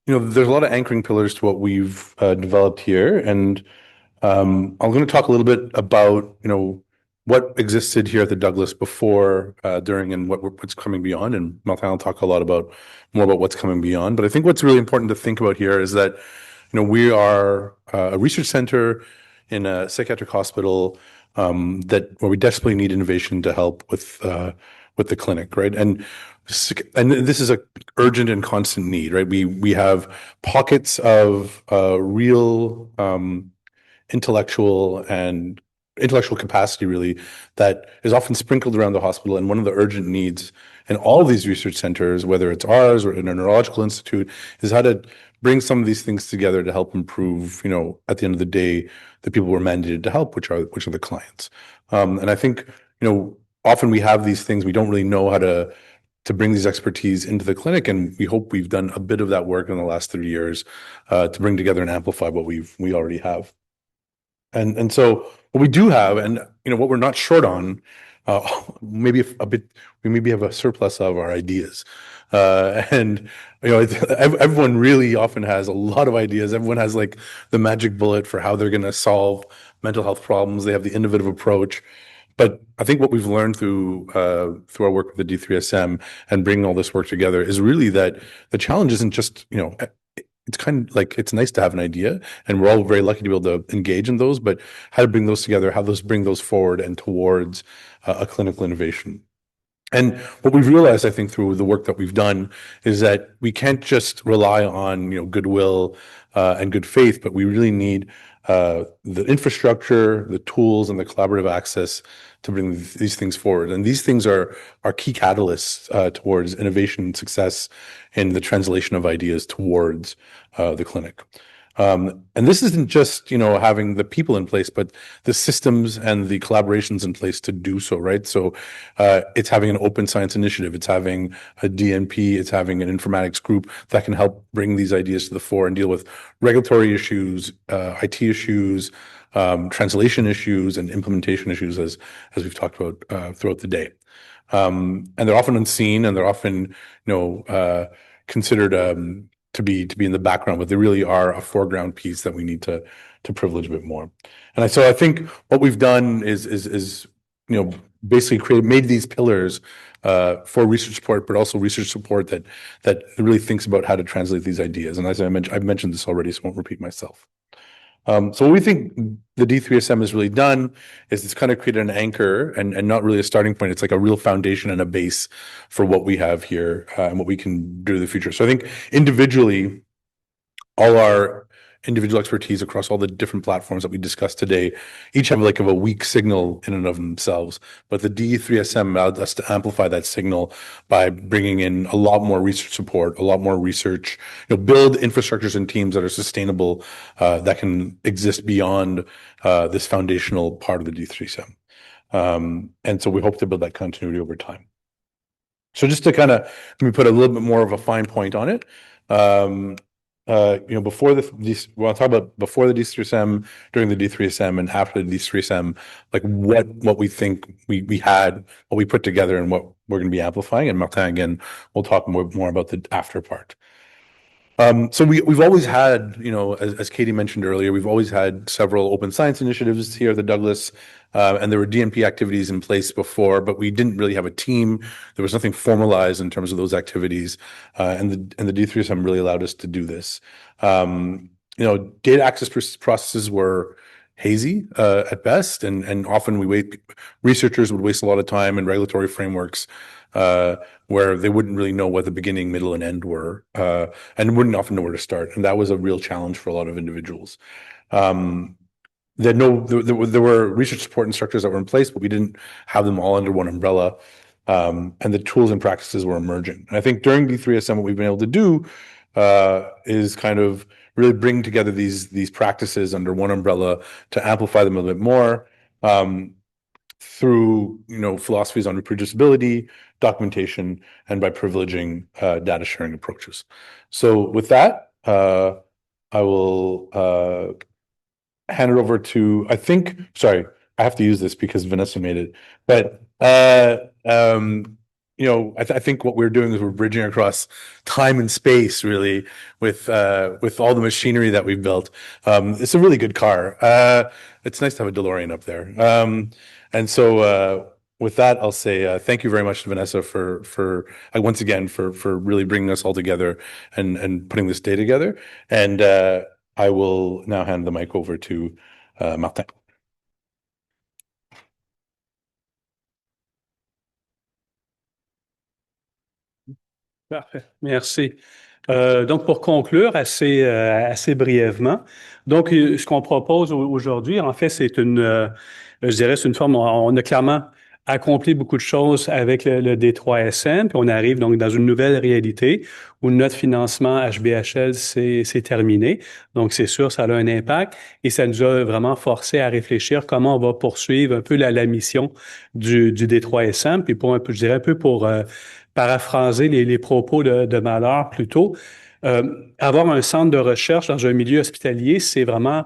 there's a lot of anchoring pillars to what we've developed here, and I'm going to talk a little bit about, what existed here at the Douglas before, during, and what's coming beyond. And Maltan will talk a lot about more about what's coming beyond. But I think what's really important to think about here is that, we are a research center in a psychiatric hospital, that where we desperately need innovation to help with the clinic, right? And this is a urgent and constant need, right? We have pockets of real intellectual and intellectual capacity, really, that is often sprinkled around the hospital. And one of the urgent needs in all of these research centers, whether it's ours or in a neurological institute, is how to bring some of these things together to help improve, at the end of the day, the people we're mandated to help, which are the clients. And I think, often we have these things, we don't really know how to bring these expertise into the clinic, and we hope we've done a bit of that work in the last 3 years, to bring together and amplify what we already have. And so what we do have, and what we're not short on, maybe a bit, we maybe have a surplus of our ideas, and everyone really often has a lot of ideas. Everyone has like the magic bullet for how they're going to solve mental health problems. They have the innovative approach. But I think what we've learned through our work with the D3SM and bringing all this work together is really that the challenge isn't just, it's kind of like, it's nice to have an idea, and we're all very lucky to be able to engage in those, but how to bring those together, bring those forward and towards a clinical innovation. And what we've realized, I think, through the work that we've done is that we can't just rely on, goodwill and good faith, but we really need the infrastructure, the tools, and the collaborative access to bring these things forward. And these things are key catalysts towards innovation and success in the translation of ideas towards the clinic. And this isn't just, having the people in place, but the systems and the collaborations in place to do so, right? So it's having an open science initiative, it's having a DNP, it's having an informatics group that can help bring these ideas to the fore and deal with regulatory issues, IT issues, translation issues, and implementation issues, as we've talked about throughout the day. And they're often unseen, and they're often, considered to be in the background, but they really are a foreground piece that we need to privilege a bit more. And so I think what we've done is basically made these pillars for research support, but also research support that really thinks about how to translate these ideas. And as I've mentioned this already, so I won't repeat myself. So what we think the D3SM has really done is it's kind of created an anchor and not really a starting point. It's like a real foundation and a base for what we have here and what we can do in the future. So I think individually, all our individual expertise across all the different platforms that we discussed today each have like a weak signal in and of themselves, but the D3SM allowed us to amplify that signal by bringing in a lot more research support, a lot more research, build infrastructures and teams that are sustainable, that can exist beyond this foundational part of the D3SM. And so we hope to build that continuity over time. So just to kind of let me put a little bit more of a fine point on it. Before we'll talk about before the D3SM, during the D3SM, and after the D3SM, like what we think we had, what we put together, and what we're going to be amplifying. And Martin, again, will talk more about the after part. So we've always had, as Katie mentioned earlier, we've always had several open science initiatives here at the Douglas, and there were DNP activities in place before, but we didn't really have a team. There was nothing formalized in terms of those activities, and the D3SM really allowed us to do this. Data access processes were hazy at best, and often researchers would waste a lot of time in regulatory frameworks where they wouldn't really know what the beginning, middle, and end were, and wouldn't often know where to start. And that was a real challenge for a lot of individuals. There were research support instructors that were in place, but we didn't have them all under one umbrella. And the tools and practices were emerging. And I think during D3SM, what we've been able to do is kind of really bring together these practices under one umbrella to amplify them a little bit more. Through philosophies on reproducibility, documentation, and by privileging data sharing approaches. So with that, I will hand it over to, I have to use this because Vanessa made it, but I think what we're doing is we're bridging across time and space, really, with all the machinery that we've built. It's a really good car. It's nice to have a DeLorean up there. And so with that, I'll say thank you very much to Vanessa for once again for really bringing us all together and putting this day together. And I will now hand the mic over to Martin. Parfait, merci. Donc, pour conclure assez brièvement, donc, ce qu'on propose aujourd'hui, en fait, c'est je dirais, c'est une forme, on a clairement accompli beaucoup de choses avec le D3SM, puis on arrive donc dans une nouvelle réalité où notre financement HBHL c'est terminé. Donc, c'est sûr, ça a un impact et ça nous a vraiment forcé à réfléchir comment on va poursuivre un peu la mission du D3SM, puis pour un peu, je dirais un peu pour paraphraser les propos de Mallar plutôt. Avoir un centre de recherche dans un milieu hospitalier, c'est vraiment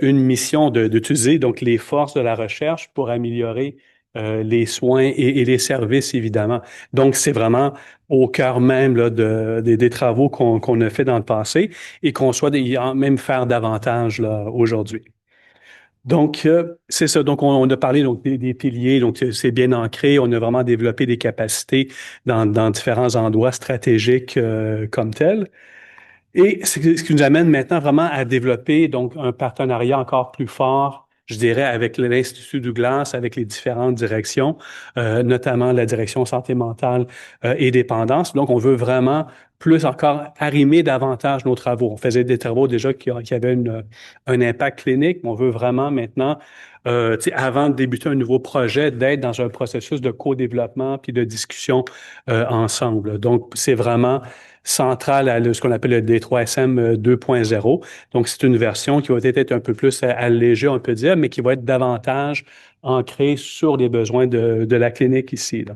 une mission d'utiliser donc les forces de la recherche pour améliorer les soins et les services, évidemment. Donc, c'est vraiment au cœur même là, des travaux qu'on a fait dans le passé et qu'on souhaite même faire davantage là, aujourd'hui. Donc, c'est ça. Donc, on a parlé donc, des piliers. Donc, c'est bien ancré. On a vraiment développé des capacités dans différents endroits stratégiques comme tels. Et ce qui nous amène maintenant vraiment à développer donc un partenariat encore plus fort, je dirais, avec l'Institut Douglas, avec les différentes directions, notamment la direction santé mentale et dépendance. Donc, on veut vraiment plus encore arrimer davantage nos travaux. On faisait des travaux déjà qui avaient un impact clinique, mais on veut vraiment maintenant, avant de débuter un nouveau projet, d'être dans un processus de co-développement puis de discussion ensemble. Donc, c'est vraiment centrale à ce qu'on appelle le D3SM 2.0. Donc, c'est une version qui va peut-être un peu plus allégée, on peut dire, mais qui va être davantage ancrée sur les besoins de la clinique ici, là.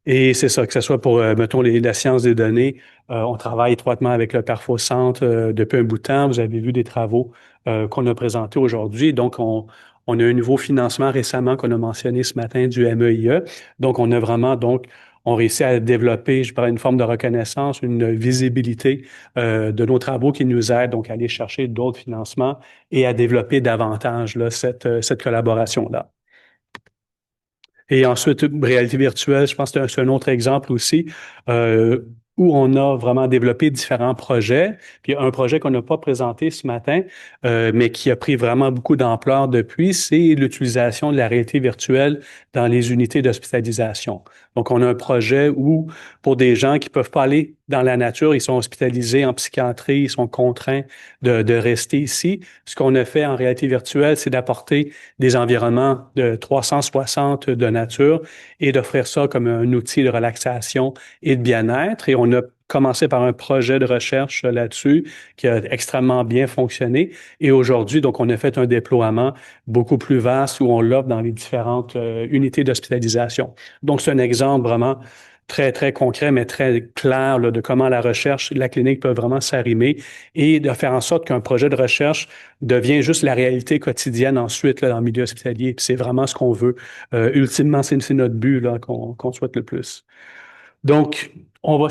Et c'est ça, que ce soit pour, mettons, la science des données, on travaille étroitement avec le Centre depuis un bout de temps. Vous avez vu des travaux qu'on a présentés aujourd'hui. Donc, on a un nouveau financement récemment qu'on a mentionné ce matin du MEIE. Donc, on a vraiment, donc, on réussit à développer, je dirais, une forme de reconnaissance, une visibilité de nos travaux qui nous aident donc à aller chercher d'autres financements et à développer davantage là, cette collaboration-là. Et ensuite, réalité virtuelle, je pense que c'est un autre exemple aussi, où on a vraiment développé différents projets. Puis un projet qu'on n'a pas présenté ce matin, mais qui a pris vraiment beaucoup d'ampleur depuis, c'est l'utilisation de la réalité virtuelle dans les unités d'hospitalisation. Donc, on a un projet où, pour des gens qui peuvent pas aller dans la nature, ils sont hospitalisés en psychiatrie, ils sont contraints de rester ici. Ce qu'on a fait en réalité virtuelle, c'est d'apporter des environnements de 360 de nature et d'offrir ça comme un outil de relaxation et de bien-être. Et on a commencé par un projet de recherche là-dessus qui a extrêmement bien fonctionné. Et aujourd'hui, donc, on a fait un déploiement beaucoup plus vaste où on l'offre dans les différentes unités d'hospitalisation. Donc, c'est un exemple vraiment très, très concret, mais très clair là, de comment la recherche, la clinique peut vraiment s'arrimer et de faire en sorte qu'un projet de recherche devient juste la réalité quotidienne ensuite là, dans le milieu hospitalier. Puis c'est vraiment ce qu'on veut. Ultimement, c'est notre but là, qu'on souhaite le plus. Donc, on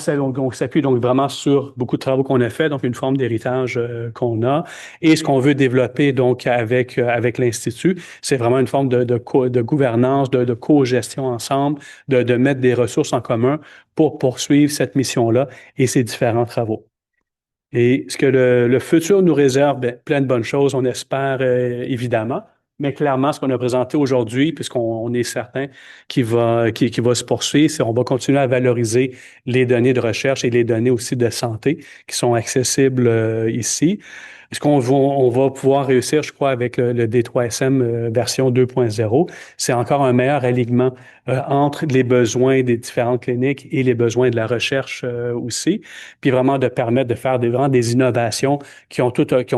s'appuie donc vraiment sur beaucoup de travaux qu'on a fait, donc une forme d'héritage qu'on a. Et ce qu'on veut développer donc avec l'Institut, c'est vraiment une forme de gouvernance, de co-gestion ensemble, de mettre des ressources en commun pour poursuivre cette mission-là et ces différents travaux. Et ce que le futur nous réserve, bien, plein de bonnes choses, on espère évidemment. Mais clairement, ce qu'on a présenté aujourd'hui, puisqu'on est certain qu'il qui va se poursuivre, c'est qu'on va continuer à valoriser les données de recherche et les données aussi de santé qui sont accessibles ici. Ce on va pouvoir réussir, je crois, avec le D3SM version 2.0, c'est encore un meilleur alignement entre les besoins des différentes cliniques et les besoins de la recherche aussi, puis vraiment de permettre de faire vraiment des innovations qui ont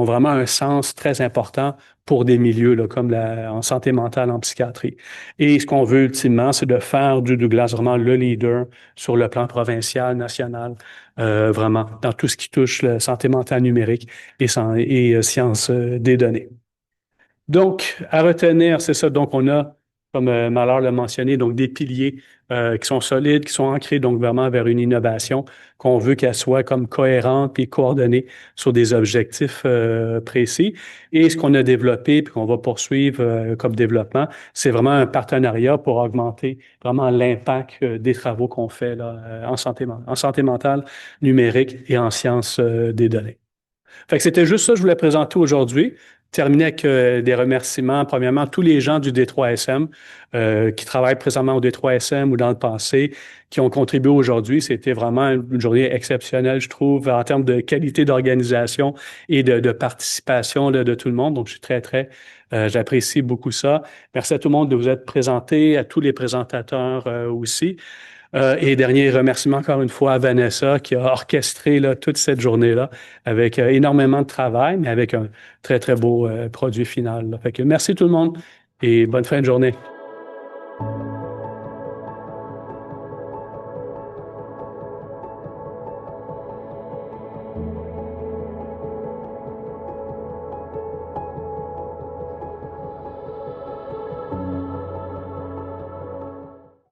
vraiment un sens très important pour des milieux là, comme en santé mentale, en psychiatrie. Et ce qu'on veut ultimement, c'est de faire du Douglas vraiment le leader sur le plan provincial, national, vraiment, dans tout ce qui touche la santé mentale numérique et sciences des données. Donc, à retenir, c'est ça. Donc, on a comme Mallar l'a mentionné, donc des piliers qui sont solides, qui sont ancrés donc vraiment vers une innovation qu'on veut qu'elle soit comme cohérente et coordonnée sur des objectifs précis. Et ce qu'on a développé puis qu'on va poursuivre comme développement, c'est vraiment un partenariat pour augmenter vraiment l'impact des travaux qu'on fait là, en santé mentale, numérique et en sciences des données. Fait que c'était juste ça que je voulais présenter aujourd'hui. Terminer avec des remerciements, premièrement, à tous les gens du D3SM qui travaillent présentement au D3SM ou dans le passé, qui ont contribué aujourd'hui. C'était vraiment une journée exceptionnelle, je trouve, en termes de qualité d'organisation et de participation de tout le monde. Donc, je suis j'apprécie beaucoup ça. Merci à tout le monde de vous être présenté, à tous les présentateurs aussi. Et dernier remerciement encore une fois à Vanessa qui a orchestré là, toute cette journée-là avec énormément de travail, mais avec un très, très beau produit final, là. Fait que merci tout le monde et bonne fin de journée.